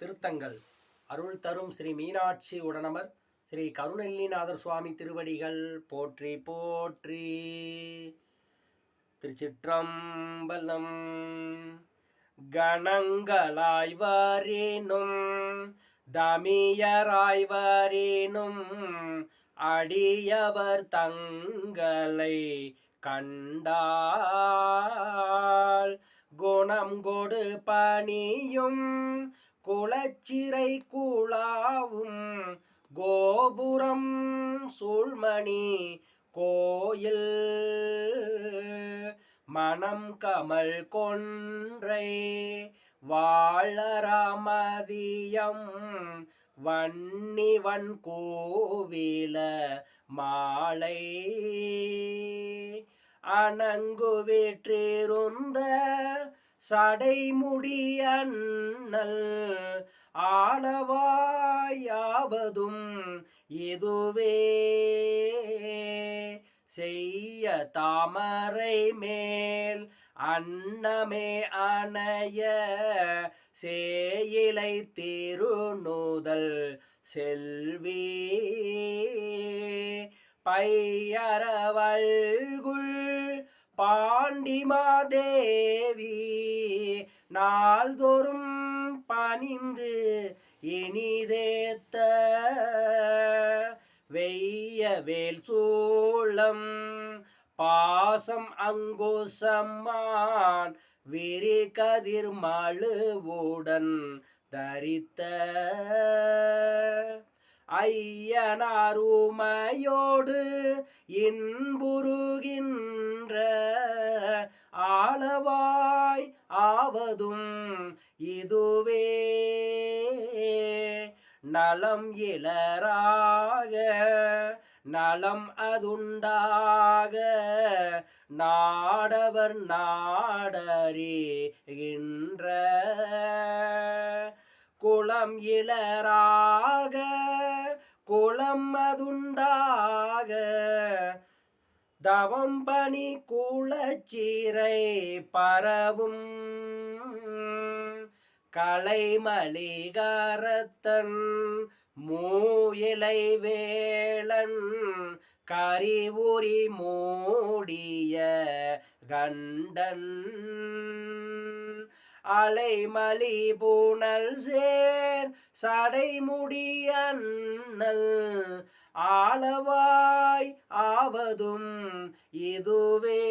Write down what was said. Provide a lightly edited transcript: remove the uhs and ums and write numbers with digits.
திருத்தங்கள் அருள் தரும் ஸ்ரீ மீனாட்சி உடனமர் ஸ்ரீ கருணெல்லிநாதர் சுவாமி திருவடிகள் போற்றி போற்றி. திருச்சிற்றம்பலம். கணங்களாய்வரேனும் தமியராய்வரேனும் அடியவர் தங்களை கண்டால் குணம் கொடு பணியும் குலச்சிறை குழாவும் கோபுரம் சூழ்மணி கோயில் மனம் கமல் கொன்றை வாழராமதியம் வன்னிவன் கோவில மாலை அணங்கு வேற்றிருந்த சடைமுடியண்ணல் ஆளவாயாவதும் இதுவே செய்ய தாமரை மேல் அன்னமே அணைய சேயிலை திருநூதல் செல்வி பையரவள்குள் பாண்டிமாதேவி நாள்தோறும் பணிந்து இனிதேத்த வெய்ய வேல் சூளம் பாசம் அங்குசம்மான் விரி கதிர் மழுவுடன் தரித்த ஐயனாருமையோடு இன்புருகின்ற ஆளவாய் ஆவதும் இதுவே நலம் இளராக நலம் அதுண்டாக நாடவர் நாடறிகின்ற குளம் இளராக குளம் அதுண்டாக தவம் பணி குலச்சிறை பரவும் கலைமலிகரத்தன் மூயிலை வேளன் கரிவுரி மூடிய கண்டன் அலைமலி பூனல் சேர் சடைமுடியண்ணல் ஆளவாய் ஆவதும் இதுவே.